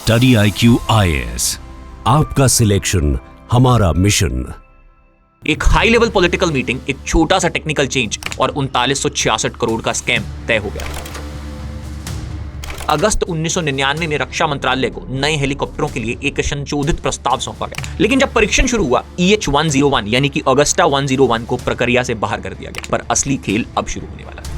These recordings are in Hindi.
स्टडी IQ IAS, आपका सिलेक्शन हमारा मिशन। एक हाई लेवल पॉलिटिकल मीटिंग, एक छोटा सा टेक्निकल चेंज और 3966 करोड़ का स्कैम तय हो गया। अगस्त 1999 में रक्षा मंत्रालय को नए हेलीकॉप्टरों के लिए एक संशोधित प्रस्ताव सौंपा गया, लेकिन जब परीक्षण शुरू हुआ EH-101 यानी कि अगस्टा 101 को प्रक्रिया से बाहर कर दिया गया। पर असली खेल अब शुरू होने वाला है।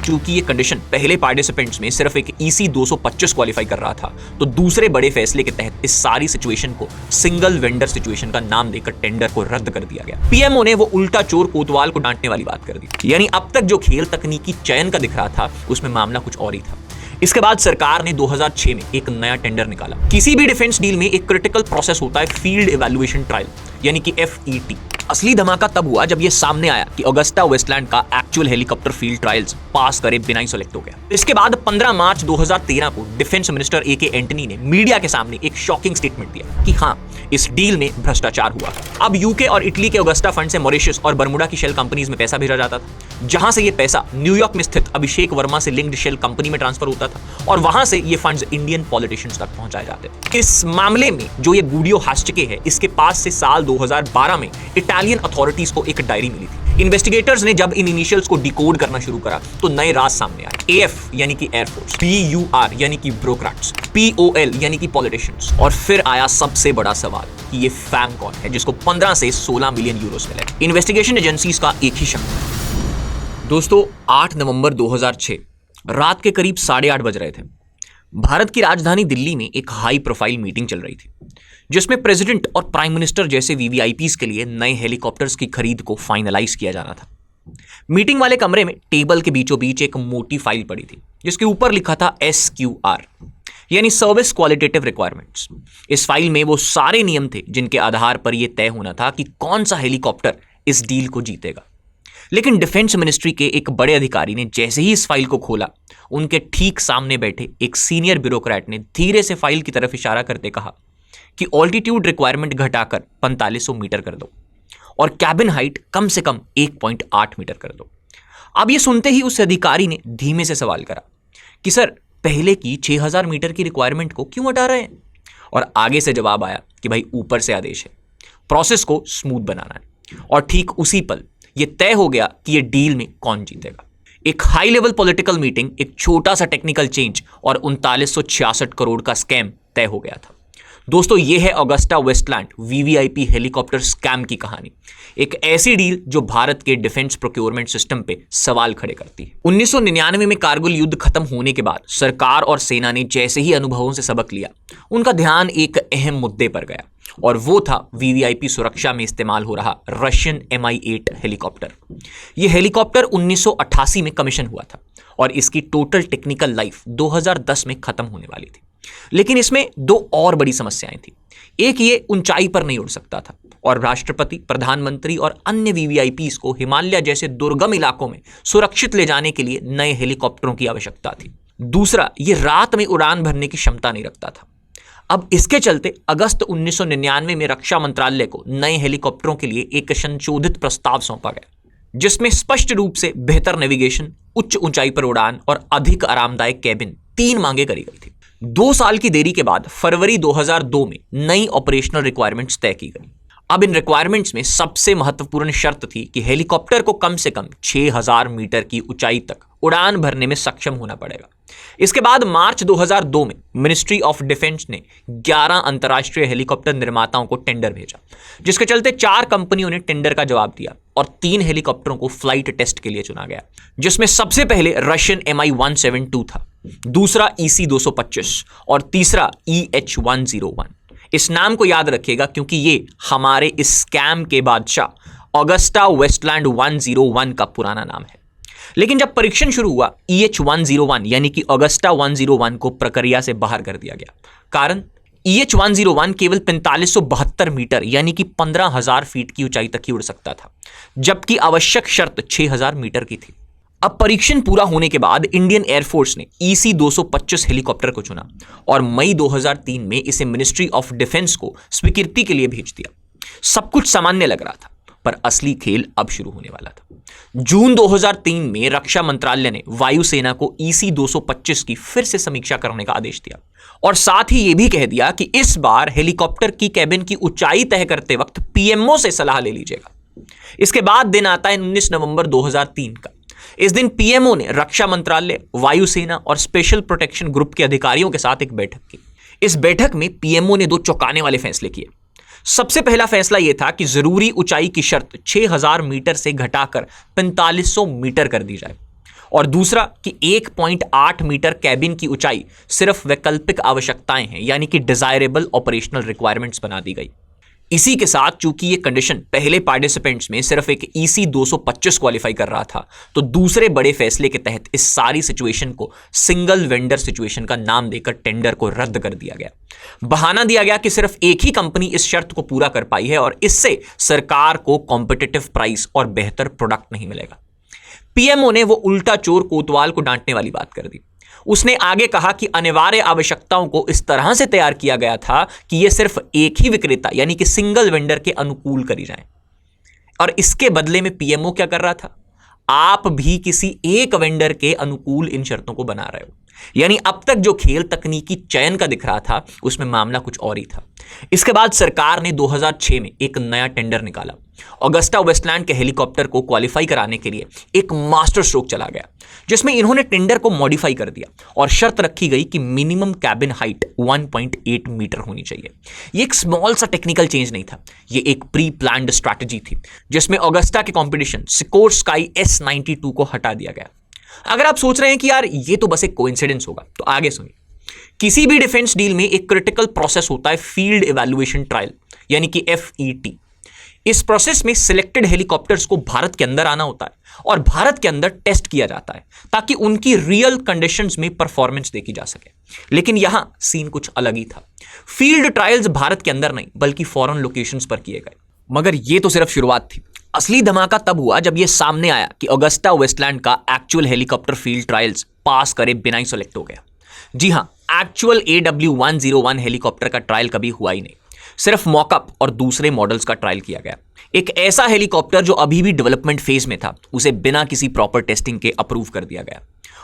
चूंकि ये कंडीशन पहले पार्टिसिपेंट्स में सिर्फ एक EC-225 क्वालिफाई कर रहा था, तो दूसरे बड़े फैसले के तहत इस सारी सिचुएशन को सिंगल वेंडर सिचुएशन का नाम देकर टेंडर को रद्द कर दिया गया। पीएमओ ने वो उल्टा चोर कोतवाल को डांटने वाली बात कर दी, यानी अब तक जो खेल तकनीकी चयन का दिख रहा था उसमें मामला कुछ और ही था। इसके बाद सरकार ने 2006 में एक नया टेंडर निकाला। किसी भी डिफेंस डील में एक क्रिटिकल प्रोसेस होता है फील्ड इवैल्यूएशन ट्रायल यानी कि FET। असली धमाका तब हुआ जब ये सामने आया कि अगस्टा वेस्टलैंड का एक्चुअल हेलीकॉप्टर फील्ड ट्रायल्स पास करे बिना ही सेलेक्ट हो गया। इसके बाद 15 मार्च 2013 को डिफेंस मिनिस्टर AK एंटनी ने मीडिया के सामने एक शॉकिंग स्टेटमेंट दिया कि हाँ, इस डील में भ्रष्टाचार हुआ। अब यूके और इटली के अगस्टा फंड से मॉरिशस और बरमुडा की शेल कंपनीज में पैसा भेजा जाता था, जहां से ये पैसा न्यूयॉर्क में स्थित अभिषेक वर्मा से लिंक्ड शेल कंपनी में ट्रांसफर होता था और वहां से ये फंड्स इंडियन पॉलिटिशियंस तक पहुंचाए जाते थे। इस मामले में जो ये गुडियो हास्टिके है, इसके पास से साल 2012 में इटालियन अथॉरिटीज को एक डायरी मिली थी। इन्वेस्टिगेटर्स ने जब इन इनिशियल्स को डिकोड करना शुरू करा तो नए राज सामने आए। AF यानी कि एयरफोर्स, BUR यानी कि ब्यूरोक्रेट्स, POL यानी कि पॉलिटिशियंस, और फिर आया सबसे बड़ा सवाल कि ये फैम कौन है जिसको 15 से 16 मिलियन यूरोस मिले। इन्वेस्टिगेशन एजेंसीज का एक ही शब्द। दोस्तों, 8 नवंबर 2006 रात के करीब 8:30 बज रहे थे। भारत की राजधानी दिल्ली में एक हाई प्रोफाइल मीटिंग चल रही थी, जिसमें प्रेसिडेंट और प्राइम मिनिस्टर जैसे VVIPs के लिए नए हेलीकॉप्टर्स की खरीद को फाइनलाइज किया जाना था। मीटिंग वाले कमरे में टेबल के बीचों बीच एक मोटी फाइल पड़ी थी, जिसके ऊपर लिखा था SQR यानी सर्विस क्वालिटेटिव रिक्वायरमेंट्स। इस फाइल में वो सारे नियम थे जिनके आधार पर यह तय होना था कि कौन सा हेलीकॉप्टर इस डील को जीतेगा। लेकिन डिफेंस मिनिस्ट्री के एक बड़े अधिकारी ने जैसे ही इस फाइल को खोला, उनके ठीक सामने बैठे एक सीनियर ब्यूरोक्रेट ने धीरे से फाइल की तरफ इशारा करते कहा कि ऑल्टीट्यूड रिक्वायरमेंट घटाकर 4500 मीटर कर दो और कैबिन हाइट कम से कम 1.8 मीटर कर दो। अब ये सुनते ही उस अधिकारी ने धीमे से सवाल करा कि सर, पहले की 6000 मीटर की रिक्वायरमेंट को क्यों हटा रहे हैं? और आगे से जवाब आया कि भाई, ऊपर से आदेश है, प्रोसेस को स्मूथ बनाना है। और ठीक उसी पल ये तय हो गया कि ये डील में कौन जीतेगा। एक हाई लेवल पॉलिटिकल मीटिंग, एक छोटा सा टेक्निकल चेंज और 3966 करोड़ का स्कैम तय हो गया था। दोस्तों, ये है Agusta Westland VVIP helicopter scam की कहानी। एक ऐसी डील जो भारत के डिफेंस प्रोक्योरमेंट सिस्टम पे सवाल खड़े करती है। 1999 में कारगिल युद्ध खत्म होने के बाद सरकार और सेना ने जैसे ही अनुभवों से सबक लिया, उनका ध्यान एक अहम मुद्दे पर गया, और वो था VVIP सुरक्षा में इस्तेमाल हो रहा रशियन Mi-8 हेलीकॉप्टर। यह हेलीकॉप्टर 1988 में कमीशन हुआ था और इसकी टोटल टेक्निकल लाइफ 2010 में खत्म होने वाली थी। लेकिन इसमें दो और बड़ी समस्याएं थी। एक, ये ऊंचाई पर नहीं उड़ सकता था और राष्ट्रपति, प्रधानमंत्री और अन्य VVIPs को हिमालय जैसे दुर्गम इलाकों में सुरक्षित ले जाने के लिए नए हेलीकॉप्टरों की आवश्यकता थी। दूसरा, ये रात में उड़ान भरने की क्षमता नहीं रखता था। अब इसके चलते अगस्त 1999 में रक्षा मंत्रालय को नए हेलीकॉप्टरों के लिए एक संशोधित प्रस्ताव सौंपा गया, जिसमें स्पष्ट रूप से बेहतर नेविगेशन, उच्च ऊंचाई पर उड़ान और अधिक आरामदायक कैबिन, 3 मांगे करी गई थी। 2 साल की देरी के बाद फरवरी 2002 में नई ऑपरेशनल रिक्वायरमेंट्स तय की गई। अब इन रिक्वायरमेंट्स में सबसे महत्वपूर्ण शर्त थी कि हेलीकॉप्टर को कम से कम 6000 मीटर की ऊंचाई तक उड़ान भरने में सक्षम होना पड़ेगा। इसके बाद मार्च 2002 में मिनिस्ट्री ऑफ डिफेंस ने 11 अंतर्राष्ट्रीय हेलीकॉप्टर निर्माताओं को टेंडर भेजा, जिसके चलते 4 कंपनियों ने टेंडर का जवाब दिया और 3 हेलीकॉप्टरों को फ्लाइट टेस्ट के लिए चुना गया, जिसमें सबसे पहले रशियन Mi-172 था, दूसरा EC-225 और तीसरा EH-101। इस नाम को याद रखिएगा क्योंकि ये हमारे इस स्कैम के बादशाह अगस्टा वेस्टलैंड 101 का पुराना नाम है। लेकिन जब परीक्षण शुरू हुआ, EH-101 यानी कि अगस्टा 101 को प्रक्रिया से बाहर कर दिया गया। कारण, EH-101 केवल 4572 मीटर यानी कि 15000 फीट की ऊंचाई तक ही उड़ सकता था, जबकि आवश्यक शर्त 6000 मीटर की थी। अब परीक्षण पूरा होने के बाद इंडियन एयरफोर्स ने EC-225 हेलीकॉप्टर को चुना और मई 2003 में इसे मिनिस्ट्री ऑफ डिफेंस को स्वीकृति के लिए भेज दिया। सब कुछ सामान्य लग रहा था, पर असली खेल अब शुरू होने वाला था। जून 2003 में रक्षा मंत्रालय ने वायुसेना को EC 225 की फिर से समीक्षा करने का आदेश दिया और साथ ही यह भी कह दिया कि इस बार हेलीकॉप्टर की कैबिन की ऊंचाई तय करते वक्त PMO से सलाह ले लीजिएगा। इसके बाद दिन आता है 19 नवंबर 2003 का। इस दिन PMO ने रक्षा मंत्रालय, वायुसेना और स्पेशल प्रोटेक्शन ग्रुप के अधिकारियों के साथ एक बैठक की। इस बैठक में PMO ने 2 चौंकाने वाले फैसले किए। सबसे पहला फैसला यह था कि जरूरी ऊंचाई की शर्त 6000 मीटर से घटाकर 4500 मीटर कर दी जाए और दूसरा कि 1.8 मीटर कैबिन की ऊंचाई सिर्फ वैकल्पिक आवश्यकताएं हैं, यानी कि डिजायरेबल ऑपरेशनल रिक्वायरमेंट्स बना दी गई। इसी के साथ चूंकि ये कंडीशन पहले पार्टिसिपेंट्स में सिर्फ एक EC 225 क्वालिफाई कर रहा था, तो दूसरे बड़े फैसले के तहत इस सारी सिचुएशन को सिंगल वेंडर सिचुएशन का नाम देकर टेंडर को रद्द कर दिया गया। बहाना दिया गया कि सिर्फ एक ही कंपनी इस शर्त को पूरा कर पाई है और इससे सरकार को कॉम्पिटिटिव प्राइस और बेहतर प्रोडक्ट नहीं मिलेगा। PMO ने वो उल्टा चोर कोतवाल को डांटने वाली बात कर दी। उसने आगे कहा कि अनिवार्य आवश्यकताओं को इस तरह से तैयार किया गया था कि यह सिर्फ एक ही विक्रेता यानी कि सिंगल वेंडर के अनुकूल करी जाए और इसके बदले में PMO क्या कर रहा था? आप भी किसी एक वेंडर के अनुकूल इन शर्तों को बना रहे हो। यानी अब तक जो खेल तकनीकी चयन का दिख रहा था उसमें मामला कुछ और ही था। इसके बाद सरकार ने 2006 में एक नया टेंडर निकाला। ऑगस्टा वेस्टलैंड के हेलीकॉप्टर को क्वालिफाई कराने के लिए एक मास्टर स्ट्रोक चला गया, जिसमें इन्होंने टेंडर को मॉडिफाई कर दिया और शर्त रखी गई कि मिनिमम कैबिन हाइट 1.8 मीटर होनी चाहिए। ये एक स्मॉल सा टेक्निकल चेंज नहीं था, ये एक प्री प्लान्ड स्ट्रैटेजी थी जिसमें ऑगस्टा के कंपटीशन सिकोर स्काई S92 को हटा दिया गया। अगर आप सोच रहे हैं कि यार ये तो बस एक कोइंसिडेंस होगा, तो आगे सुनिए। किसी भी डिफेंस डील में एक क्रिटिकल प्रोसेस होता है फील्ड इवैल्यूएशन ट्रायल, यानी कि FET। इस प्रोसेस में सिलेक्टेड हेलीकॉप्टर्स को भारत के अंदर आना होता है और भारत के अंदर टेस्ट किया जाता है ताकि उनकी रियल कंडीशंस में परफॉर्मेंस देखी जा सके। लेकिन यहां सीन कुछ अलग ही था। फील्ड ट्रायल्स भारत के अंदर नहीं बल्कि फॉरेन लोकेशंस पर किए गए। मगर यह तो सिर्फ शुरुआत थी। असली धमाका तब हुआ जब यह सामने आया कि ऑगस्टा वेस्टलैंड का एक्चुअल हेलीकॉप्टर फील्ड ट्रायल्स पास करे बिना ही सेलेक्ट हो गया। जी हां, एक्चुअल AW101 हेलीकॉप्टर का ट्रायल कभी हुआ ही नहीं, सिर्फ मॉकअप और दूसरे मॉडल्स का ट्रायल किया गया। एक ऐसा हेलीकॉप्टर जो अभी भी डेवलपमेंट फेज में था, उसे बिना किसी प्रॉपर टेस्टिंग के अप्रूव कर दिया गया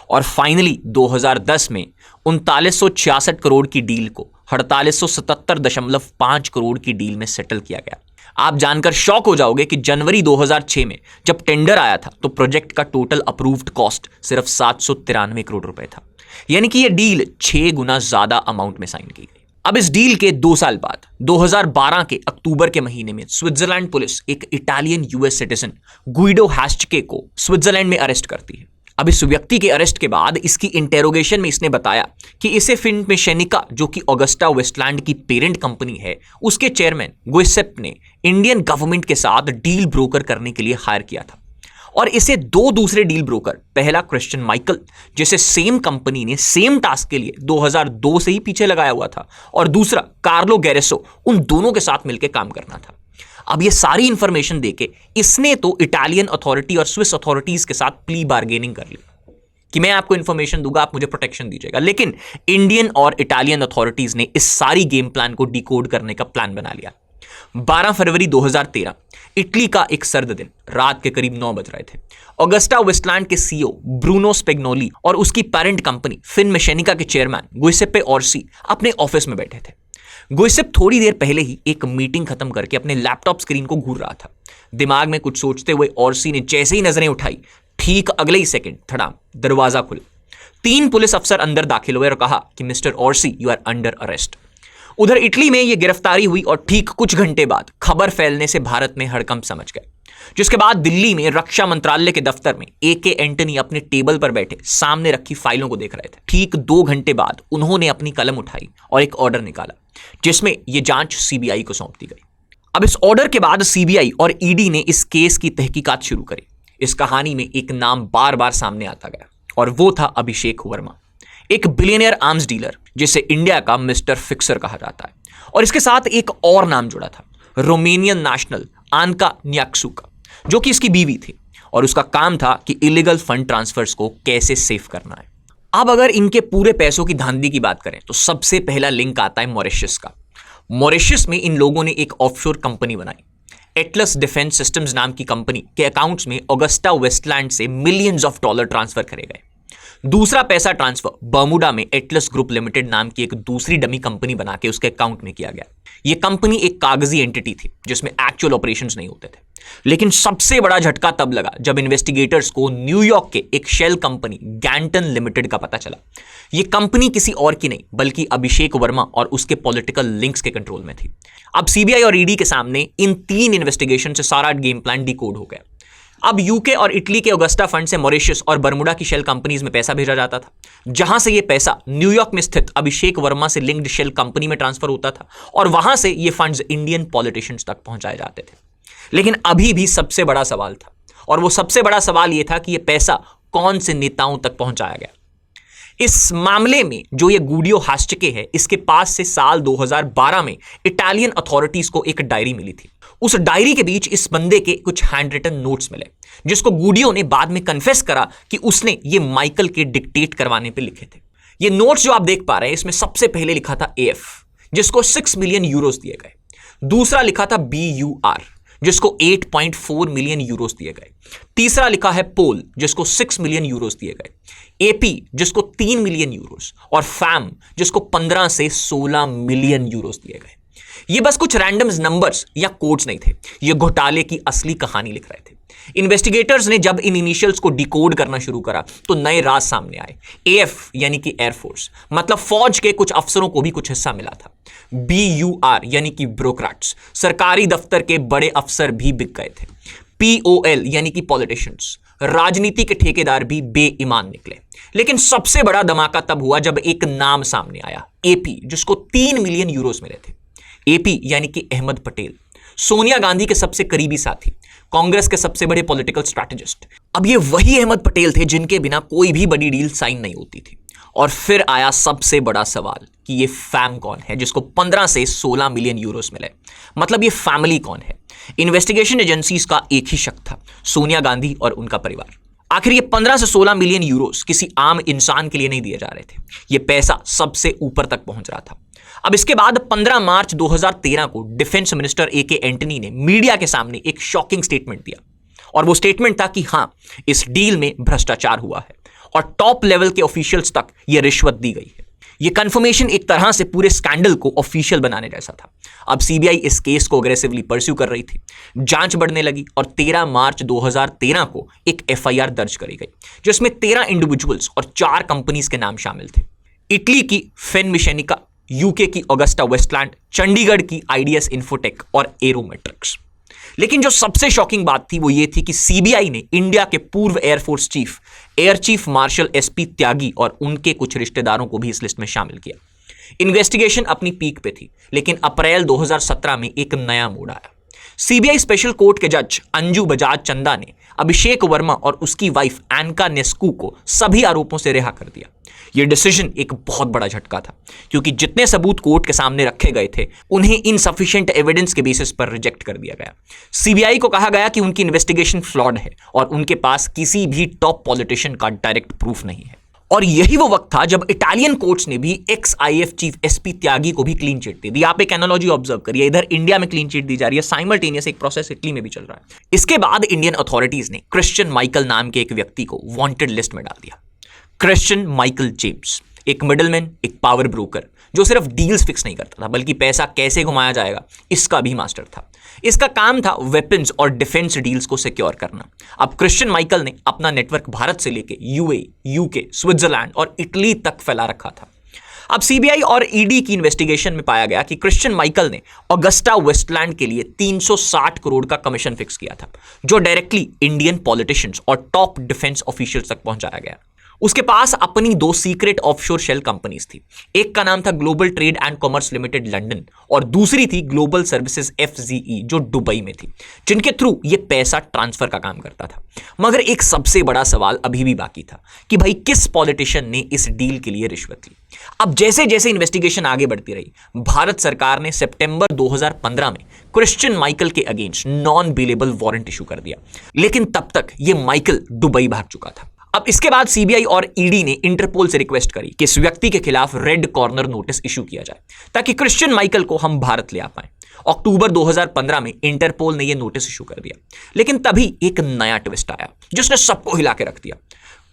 और फाइनली 2010 में 3966 करोड़ की डील को 4877.5 करोड़ की डील में सेटल किया गया। आप जानकर शॉक हो जाओगे कि जनवरी 2006 में जब टेंडर आया था तो प्रोजेक्ट का टोटल अप्रूव्ड कॉस्ट सिर्फ 793 करोड़ रुपए था, यानी कि यह डील 6 गुना ज्यादा अमाउंट में साइन की गई। अब इस डील के 2 साल बाद 2012 के अक्टूबर के महीने में स्विट्जरलैंड पुलिस एक इटालियन US सिटीजन गुइडो हैस्चके को स्विट्जरलैंड में अरेस्ट करती है। अब इस व्यक्ति के अरेस्ट के बाद इसकी इंटेरोगेशन में इसने बताया कि इसे फिनमेशेनिका, जो कि ऑगस्टा वेस्टलैंड की पेरेंट कंपनी है, उसके चेयरमैन गुइसेप ने इंडियन गवर्नमेंट के साथ डील ब्रोकर करने के लिए हायर किया था और इसे 2 दूसरे डील ब्रोकर, पहला क्रिश्चियन माइकल जिसे सेम कंपनी ने सेम टास्क के लिए 2002 से ही पीछे लगाया हुआ था, और दूसरा कार्लो गैरेसो, उन दोनों के साथ मिलकर काम करना था। अब ये सारी इंफॉर्मेशन देके इसने तो इटालियन अथॉरिटी और स्विस अथॉरिटीज के साथ प्ली बार्गेनिंग कर ली कि मैं आपको इंफॉर्मेशन दूंगा, आप मुझे प्रोटेक्शन दीजिएगा। लेकिन इंडियन और इटालियन अथॉरिटीज ने इस सारी गेम प्लान को डिकोड करने का प्लान बना लिया। 12 फरवरी 2013 इटली का एक सर्द दिन, रात के करीब 9 बज रहे थे। ऑगस्टा वेस्टलैंड के CEO ब्रूनो स्पेग्नोली और उसकी पेरेंट कंपनी फिनमेशेनिका के चेयरमैन गुइसेप्पे ऑर्सी अपने ऑफिस में बैठे थे। गुइसेप थोड़ी देर पहले ही एक मीटिंग खत्म करके अपने लैपटॉप स्क्रीन को घूर रहा था। दिमाग में कुछ सोचते हुए ऑर्सी ने जैसे ही नजरें उठाई, ठीक अगले ही सेकंड धड़ाम दरवाजा खुला। 3 पुलिस अफसर अंदर दाखिल हुए और कहा कि mister Orsi, you are under arrest. उधर इटली में यह गिरफ्तारी हुई और ठीक कुछ घंटे बाद खबर फैलने से भारत में हड़कंप समझ गए, जिसके बाद दिल्ली में रक्षा मंत्रालय के दफ्तर में AK एंटनी अपने टेबल पर बैठे सामने रखी फाइलों को देख रहे थे। ठीक 2 घंटे बाद उन्होंने अपनी कलम उठाई और एक ऑर्डर निकाला जिसमें यह जांच CBI को सौंप दी गई। अब इस ऑर्डर के बाद CBI और ED ने इस केस की तहकीकात शुरू करी। इस कहानी में एक नाम बार बार सामने आता गया और वो था अभिषेक वर्मा, एक बिलियनियर आर्म्स डीलर जिसे इंडिया का मिस्टर फिक्सर कहा जाता है। और इसके साथ एक और नाम जुड़ा था, रोमेनियन नेशनल आनका न्याक्सुका, जो कि इसकी बीवी थी और उसका काम था कि इलीगल फंड ट्रांसफर्स को कैसे सेफ करना है। अब अगर इनके पूरे पैसों की धांधली की बात करें तो सबसे पहला लिंक आता है मॉरिशस का। मॉरिशस में इन लोगों ने एक ऑफशोर कंपनी बनाई, एटलस डिफेंस सिस्टम्स नाम की कंपनी के अकाउंट्स में ऑगस्टा वेस्टलैंड से मिलियंस ऑफ डॉलर ट्रांसफर करे गए। दूसरा पैसा ट्रांसफर बर्मुडा में एटलस ग्रुप लिमिटेड नाम की एक दूसरी डमी कंपनी बना के उसके अकाउंट में किया गया। यह कंपनी एक कागजी एंटिटी थी जिसमें एक्चुअल ऑपरेशंस नहीं होते थे। लेकिन सबसे बड़ा झटका तब लगा जब इन्वेस्टिगेटर्स को न्यूयॉर्क के एक शेल कंपनी गैंटन लिमिटेड का पता चला। यह कंपनी किसी और की नहीं बल्कि अभिषेक वर्मा और उसके पॉलिटिकल लिंक्स के कंट्रोल में थी। अब सीबीआई और ईडी के सामने इन 3 इन्वेस्टिगेशन से सारा गेम प्लान डिकोड हो गया। अब यूके और इटली के ऑगस्टा फंड से मॉरिशस और बर्मुडा की शेल कंपनीज में पैसा भेजा जाता था, जहां से यह पैसा न्यूयॉर्क में स्थित अभिषेक वर्मा से लिंक्ड शेल कंपनी में ट्रांसफर होता था और वहां से ये फंड्स इंडियन पॉलिटिशियंस तक पहुंचाए जाते थे। लेकिन अभी भी सबसे बड़ा सवाल था, और वो सबसे बड़ा सवाल यह था कि यह पैसा कौन से नेताओं तक पहुंचाया गया। इस मामले में जो ये गुडियो हास्टिके है, इसके पास से साल 2012 में इटालियन अथॉरिटीज को एक डायरी मिली थी। उस डायरी के बीच इस बंदे के कुछ हैंड रिटन नोट्स मिले, जिसको गुडियो ने बाद में कन्फेस करा कि उसने ये माइकल के डिक्टेट करवाने पे लिखे थे। ये नोट्स जो आप देख पा रहे हैं, इसमें सबसे पहले लिखा था AF, जिसको 6 मिलियन यूरोस दिए गए। दूसरा लिखा था BUR, जिसको 8.4 मिलियन यूरोस दिए गए। तीसरा लिखा है पोल, जिसको 6 मिलियन यूरोस दिए गए। AP, जिसको 3 मिलियन यूरोस, और फैम, जिसको 15 से 16 मिलियन यूरोस दिए गए। ये बस कुछ रैंडम नंबर्स या कोड्स नहीं थे, ये घोटाले की असली कहानी लिख रहे थे। इन्वेस्टिगेटर्स ने जब इन इनिशियल्स को डिकोड करना शुरू करा तो नए राज सामने आए। AF यानी कि एयरफोर्स, मतलब फौज के कुछ अफसरों को भी कुछ हिस्सा मिला था। BUR यानी कि ब्यूरोक्रेट्स, सरकारी दफ्तर के बड़े अफसर भी बिक गए थे। POL यानी कि पॉलिटिशियंस, राजनीति के ठेकेदार भी बेईमान निकले। लेकिन सबसे बड़ा धमाका तब हुआ जब एक नाम सामने आया, AP, जिसको 3 मिलियन यूरोस मिले थे। AP यानी कि अहमद पटेल, सोनिया गांधी के सबसे करीबी साथी, कांग्रेस के सबसे बड़े पॉलिटिकल स्ट्रैटेजिस्ट। अब ये वही अहमद पटेल थे जिनके बिना कोई भी बड़ी डील साइन नहीं होती थी। और फिर आया सबसे बड़ा सवाल कि ये फैम कौन है, जिसको 15 से 16 मिलियन यूरोस मिले। मतलब ये फैमिली कौन है। इन्वेस्टिगेशन एजेंसीज का एक ही शक था, सोनिया गांधी और उनका परिवार। आखिर ये 15 से 16 मिलियन यूरोस किसी आम इंसान के लिए नहीं दिए जा रहे थे, ये पैसा सबसे ऊपर तक पहुंच रहा था। अब इसके बाद 15 मार्च 2013 को डिफेंस मिनिस्टर AK एंटनी ने मीडिया के सामने एक शॉकिंग स्टेटमेंट दिया, और वो स्टेटमेंट था कि हां, इस डील में भ्रष्टाचार हुआ है और टॉप लेवल के ऑफिशियल्स तक यह रिश्वत दी गई है। यह कंफर्मेशन एक तरह से पूरे स्कैंडल को ऑफिशियल बनाने जैसा था। अब सीबीआई इस केस को अग्रेसिवली परस्यू कर रही थी, जांच बढ़ने लगी और 13 मार्च 2013 को एक FIR दर्ज करी गई, जिसमें 13 इंडिविजुअल्स और 4 कंपनीज के नाम शामिल थे। इटली की फेनमिशेनिका, यूके की ऑगस्टा वेस्टलैंड, चंडीगढ़ की IDS इन्फोटेक और एरोमेट्रिक्स। लेकिन जो सबसे शॉकिंग बात थी वो ये थी कि सीबीआई ने इंडिया के पूर्व air force chief air chief marshal SP त्यागी और उनके कुछ रिश्तेदारों को भी इस लिस्ट में शामिल किया। इन्वेस्टिगेशन अपनी पीक पे थी, लेकिन अप्रैल 2017 में एक नया मोड़ आया। सीबीआई स्पेशल कोर्ट के जज अंजू बजाज चंदा ने अभिषेक वर्मा और उसकी वाइफ एनका नेस्कू को सभी आरोपों से रिहा कर दिया। यह डिसीजन एक बहुत बड़ा झटका था, क्योंकि जितने सबूत कोर्ट के सामने रखे गए थे उन्हें इनसफिशिएंट एविडेंस के बेसिस पर रिजेक्ट कर दिया गया। सीबीआई को कहा गया कि उनकी इन्वेस्टिगेशन फ्लॉड है और उनके पास किसी भी टॉप पॉलिटिशियन का डायरेक्ट प्रूफ नहीं है। और यही वो वक्त था जब इटालियन कोर्ट्स ने भी ex-IAF चीफ SP त्यागी को भी क्लीन चिट दी। आप एक एनालॉजी ऑब्जर्व करिए, इधर इंडिया में क्लीन चिट दी जा रही है, साइमल्टेनियस एक प्रोसेस इटली में भी चल रहा है। इसके बाद इंडियन अथॉरिटीज ने क्रिश्चियन माइकल नाम के एक व्यक्ति को वांटेड लिस्ट में डाल दिया। क्रिश्चियन माइकल जेम्स, एक मिडलमैन, एक पावर ब्रोकर, जो सिर्फ डील्स फिक्स नहीं करता था बल्कि पैसा कैसे घुमाया जाएगा इसका भी मास्टर था। इसका काम था वेपन्स और डिफेंस डील्स को सिक्योर करना। अब क्रिश्चियन माइकल ने अपना नेटवर्क भारत से लेके UAE, UK, स्विट्जरलैंड और इटली तक फैला रखा था। अब सीबीआई और ईडी की इन्वेस्टिगेशन में पाया गया कि क्रिश्चियन माइकल ने ऑगस्टा वेस्टलैंड के लिए 360 करोड़ का कमीशन फिक्स किया था, जो डायरेक्टली इंडियन पॉलिटिशियंस और टॉप डिफेंस ऑफिशियल्स तक पहुंचाया गया। उसके पास अपनी 2 सीक्रेट ऑफशोर शेल कंपनीज थी। एक का नाम था global trade and commerce limited London और दूसरी थी ग्लोबल सर्विसेज FZE जो दुबई में थी, जिनके थ्रू ये पैसा ट्रांसफर का काम करता था। मगर एक सबसे बड़ा सवाल अभी भी बाकी था कि भाई किस पॉलिटिशियन ने इस डील के लिए रिश्वत ली। अब जैसे जैसे इन्वेस्टिगेशन आगे बढ़ती रही, भारत सरकार ने सितंबर 2015 में क्रिश्चियन माइकल के against non bailable warrant issue कर दिया। लेकिन तब तक ये माइकल दुबई भाग चुका था। अब इसके बाद सीबीआई और ईडी ने इंटरपोल से रिक्वेस्ट करी कि इस व्यक्ति के खिलाफ रेड कॉर्नर नोटिस इशू किया जाए ताकि क्रिश्चियन माइकल को हम भारत ले आ पाए। अक्टूबर 2015 में इंटरपोल ने यह नोटिस इशू कर दिया, लेकिन तभी एक नया ट्विस्ट आया जिसने सबको हिला के रख दिया।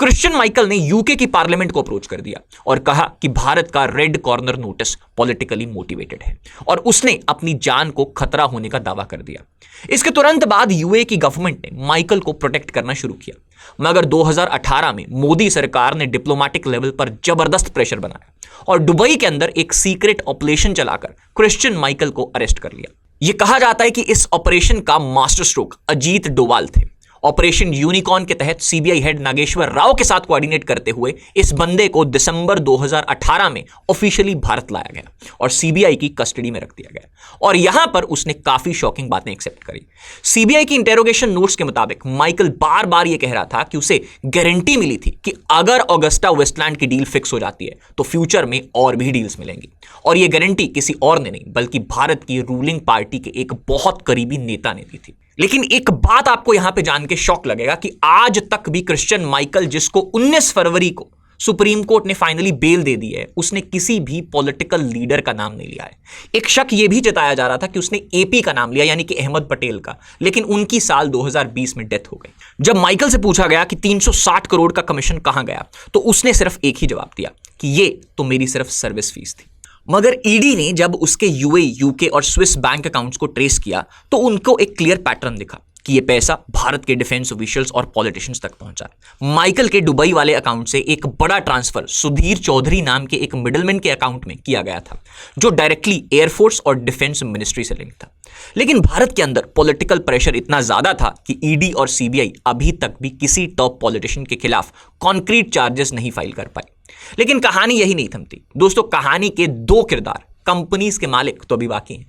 क्रिश्चियन माइकल ने यूके की पार्लियामेंट को अप्रोच कर दिया और कहा कि भारत का red corner notice politically motivated है और उसने अपनी जान को खतरा होने का दावा कर दिया। इसके तुरंत बाद यूए की गवर्नमेंट ने माइकल को प्रोटेक्ट करना शुरू किया, मगर 2018 में मोदी सरकार ने डिप्लोमेटिक लेवल पर जबरदस्त प्रेशर बनाया और दुबई के अंदर एक सीक्रेट ऑपरेशन चलाकर क्रिश्चियन माइकल को अरेस्ट कर लिया। यह कहा जाता है कि इस ऑपरेशन का मास्टर स्ट्रोक अजीत डोवाल थे। ऑपरेशन यूनिकॉर्न के तहत सीबीआई हेड नागेश्वर राव के साथ कोऑर्डिनेट करते हुए इस बंदे को दिसंबर 2018 में ऑफिशियली भारत लाया गया और सीबीआई की कस्टडी में रख दिया गया और यहां पर उसने काफी शॉकिंग बातें एक्सेप्ट करी। सीबीआई की इंटेरोगेशन नोट्स के मुताबिक माइकल बार बार यह कह रहा था कि उसे गारंटी मिली थी कि अगर ऑगस्टा वेस्टलैंड की डील फिक्स हो जाती है तो फ्यूचर में और भी डील्स मिलेंगी, और यह गारंटी किसी और ने नहीं बल्कि भारत की रूलिंग पार्टी के एक बहुत करीबी नेता ने दी थी। लेकिन एक बात आपको यहां पे जान के शॉक लगेगा कि आज तक भी क्रिश्चियन माइकल, जिसको 19 फरवरी को सुप्रीम कोर्ट ने फाइनली बेल दे दी है, उसने किसी भी पॉलिटिकल लीडर का नाम नहीं लिया है। एक शक यह भी जताया जा रहा था कि उसने एपी का नाम लिया, यानी कि अहमद पटेल का, लेकिन उनकी साल 2020 में डेथ हो गई। जब माइकल से पूछा गया कि 360 करोड़ का कमीशन कहां गया, तो उसने सिर्फ एक ही जवाब दिया कि ये तो मेरी सिर्फ सर्विस फीस थी। मगर ईडी ने जब उसके यूए, यूके और स्विस बैंक अकाउंट्स को ट्रेस किया तो उनको एक क्लियर पैटर्न दिखा कि यह पैसा भारत के डिफेंस ऑफिशियल्स और पॉलिटिशियंस तक पहुंचा है। माइकल के दुबई वाले अकाउंट से एक बड़ा ट्रांसफर सुधीर चौधरी नाम के एक मिडलमैन के अकाउंट में किया गया था, जो डायरेक्टली एयरफोर्स और डिफेंस मिनिस्ट्री से लिंक था। लेकिन भारत के अंदर पॉलिटिकल प्रेशर इतना ज्यादा था कि ईडी और सीबीआई अभी तक भी किसी टॉप पॉलिटिशियन के खिलाफ कॉन्क्रीट चार्जेस नहीं फाइल कर पाए। लेकिन कहानी यही नहीं थमती दोस्तों। कहानी के दो किरदार, कंपनीज के मालिक तो अभी बाकी हैं।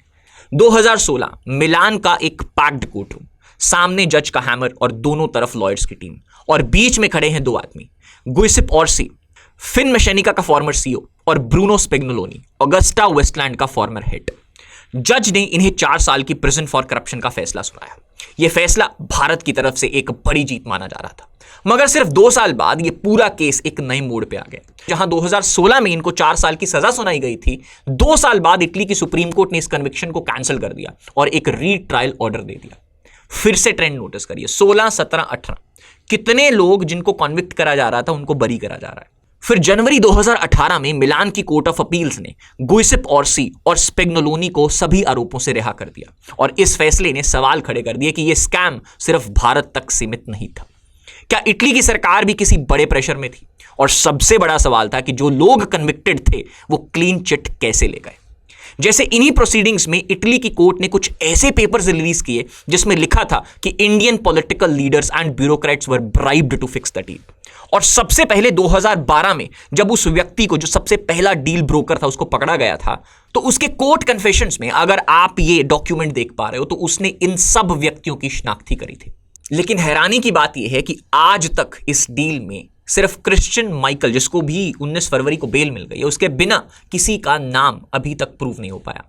2016 मिलान का एक पैक्ड कोर्टरूम, सामने जज का हैमर और दोनों तरफ लॉयर्स की टीम, और बीच में खड़े हैं दो आदमी, गुइसिप ऑर्सी, फिन मैशेनिका का फॉर्मर सीईओ, और ब्रूनो स्पिग्नोलोनी, ऑगस्टा वेस्टलैंड का फॉर्मर हेड। जज ने इन्हें 4 साल की प्रिजन फॉर करप्शन का फैसला सुनाया। यह फैसला भारत की तरफ से एक बड़ी जीत माना जा रहा था, मगर सिर्फ 2 साल बाद यह पूरा केस एक नए मोड़ पे आ गया। जहां 2016 में इनको 4 साल की सजा सुनाई गई थी, 2 साल बाद इटली की सुप्रीम कोर्ट ने इस कन्विक्शन को कैंसिल कर दिया और एक रीट्रायल ऑर्डर दे दिया। फिर से ट्रेंड नोटिस करिए, 16, 17, 18 कितने लोग जिनको कॉन्विक्ट करा जा रहा था उनको बरी करा जा रहा है। फिर जनवरी 2018 में मिलान की कोर्ट ऑफ अपील्स ने गुइसिप ऑर्सी और स्पिग्नोलोनी को सभी आरोपों से रिहा कर दिया और इस फैसले ने सवाल खड़े कर दिए कि यह स्कैम सिर्फ भारत तक सीमित नहीं था। क्या इटली की सरकार भी किसी बड़े प्रेशर में थी? और सबसे बड़ा सवाल था कि जो लोग कन्विक्टेड थे वो क्लीन चिट कैसे ले गए। जैसे इन्हीं प्रोसीडिंग्स में इटली की कोर्ट ने कुछ ऐसे पेपर्स रिलीज किए जिसमें लिखा था कि Indian political leaders and bureaucrats were bribed to fix the deal. और सबसे पहले 2012 में जब उस व्यक्ति को, जो सबसे पहला डील ब्रोकर था, उसको पकड़ा गया था, तो उसके कोर्ट कन्फेशंस में अगर आप ये डॉक्यूमेंट देख पा रहे हो तो उसने इन सब व्यक्तियों की शिनाख्ती करी थी। लेकिन हैरानी की बात यह है कि आज तक इस डील में सिर्फ क्रिश्चियन माइकल, जिसको भी 19 फरवरी को बेल मिल गई है, उसके बिना किसी का नाम अभी तक प्रूव नहीं हो पाया।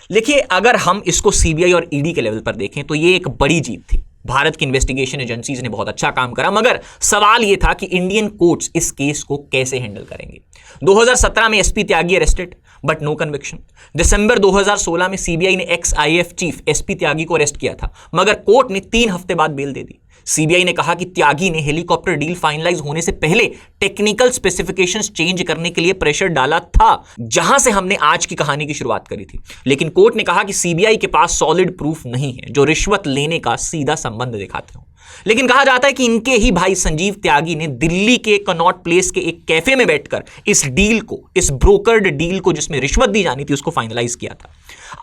देखिए, अगर हम इसको सीबीआई और ईडी के लेवल पर देखें तो ये एक बड़ी जीत थी। भारत की इन्वेस्टिगेशन एजेंसीज ने बहुत अच्छा काम करा, मगर सवाल यह था कि इंडियन कोर्ट्स इस केस को कैसे हैंडल करेंगे। 2017 में SP Tyagi arrested but no conviction. दिसंबर 2016 में सीबीआई ने ex IAF chief SP Tyagi को अरेस्ट किया था, मगर कोर्ट ने 3 हफ्ते बाद बेल दे दी। सीबीआई ने कहा कि त्यागी ने हेलीकॉप्टर डील फाइनलाइज होने से पहले टेक्निकल स्पेसिफिकेशंस चेंज करने के लिए प्रेशर डाला था, जहां से हमने आज की कहानी की शुरुआत करी थी। लेकिन कोर्ट ने कहा कि सीबीआई के पास सॉलिड प्रूफ नहीं है जो रिश्वत लेने का सीधा संबंध दिखाते हो। लेकिन कहा जाता है कि इनके ही भाई संजीव त्यागी ने दिल्ली के कनॉट प्लेस के एक कैफे में बैठकर इस डील को, इस ब्रोकर्ड डील को जिसमें रिश्वत दी जानी थी, उसको फाइनलाइज किया था।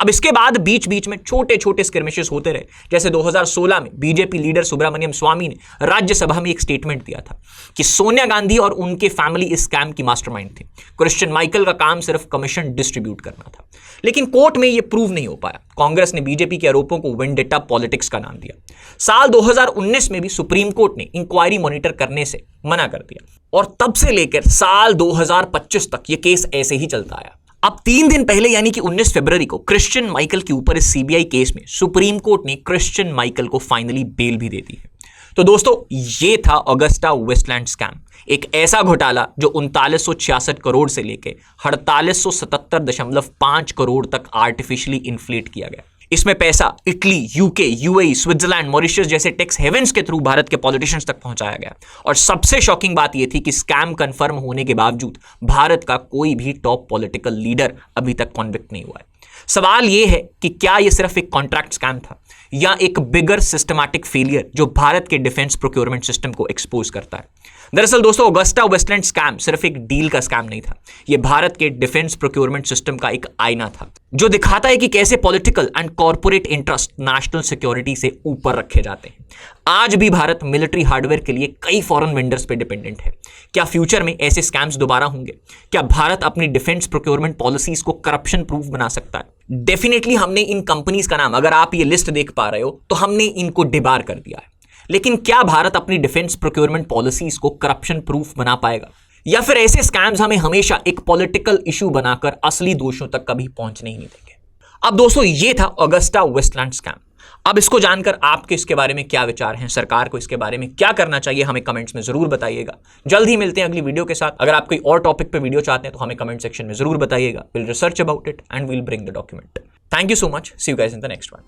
अब इसके बाद बीच बीच में छोटे छोटे स्किर्मिशेस होते रहे। जैसे 2016 में बीजेपी लीडर सुब्रमण्यम स्वामी ने राज्यसभा में एक स्टेटमेंट दिया था कि सोनिया गांधी और उनके फैमिली इस स्कैम की मास्टरमाइंड थे, क्रिश्चियन माइकल का काम सिर्फ कमीशन डिस्ट्रीब्यूट करना था। लेकिन कोर्ट में यह प्रूव नहीं हो पाया। कांग्रेस ने बीजेपी के आरोपों को वेंडेटा पॉलिटिक्स का नाम दिया। साल 2019 में भी सुप्रीम कोर्ट ने इंक्वायरी मॉनिटर करने से मना कर दिया और तब से लेकर साल 2025 तक यह केस ऐसे ही चलता आया। अब 3 दिन पहले यानी कि 19 फरवरी को क्रिश्चियन माइकल के ऊपर इस सीबीआई केस में सुप्रीम कोर्ट ने क्रिश्चियन माइकल को फाइनली बेल भी दे दी है। तो दोस्तों ये था ऑगस्टा वेस्टलैंड स्कैम, एक ऐसा घोटाला जो 3966 करोड़ से लेके 4877.5 करोड़ तक आर्टिफिशियली इन्फ्लेट किया गया। इसमें पैसा Italy, UK, UAE, Switzerland, Mauritius जैसे टैक्स हेवेंस के थ्रू भारत के पॉलिटिशियंस तक पहुंचाया गया। और सबसे शॉकिंग बात यह थी कि स्कैम कंफर्म होने के बावजूद भारत का कोई भी टॉप पॉलिटिकल लीडर अभी तक कॉन्विक्ट नहीं हुआ है। सवाल यह है कि क्या यह सिर्फ एक कॉन्ट्रैक्ट स्कैम था या एक बिगर सिस्टमैटिक फेलियर जो भारत के डिफेंस प्रोक्योरमेंट सिस्टम को एक्सपोज करता है। दरअसल दोस्तों ऑगस्टा वेस्टलैंड स्कैम सिर्फ एक डील का स्कैम नहीं था, यह भारत के डिफेंस प्रोक्योरमेंट सिस्टम का एक आईना था जो दिखाता है कि कैसे political and corporate interest national security से ऊपर रखे जाते हैं। आज भी भारत मिलिट्री हार्डवेयर के लिए कई फॉरेन वेंडर्स पे डिपेंडेंट है। क्या फ्यूचर में ऐसे स्कैम्स दोबारा होंगे? क्या भारत अपनी डिफेंस प्रोक्योरमेंट पॉलिसीज को करप्शन प्रूफ बना सकता है? डेफिनेटली हमने इन कंपनीज का नाम, अगर आप ये लिस्ट देख पा रहे हो तो हमने इनको डिबार कर दिया है, लेकिन क्या भारत अपनी डिफेंस प्रोक्योरमेंट पॉलिसीज को करप्शन प्रूफ बना पाएगा? या फिर ऐसे स्कैम्स हमें हमेशा एक पॉलिटिकल इशू बनाकर असली दोषों तक कभी पहुंचने ही नहीं देंगे। अब दोस्तों ये था ऑगस्टा वेस्टलैंड स्कैम। अब इसको जानकर आपके इसके बारे में क्या विचार हैं? सरकार को इसके बारे में क्या करना चाहिए? हमें कमेंट्स में जरूर बताइएगा। जल्द ही मिलते हैं अगली वीडियो के साथ। अगर आप कोई और टॉपिक पे वीडियो चाहते हैं तो हमें कमेंट सेक्शन में जरूर बताइएगा। Will research about it and will bring the document. Thank you so much. See you guys in the next one.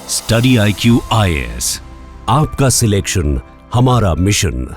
Study IQ IAS, आपका सिलेक्शन हमारा मिशन।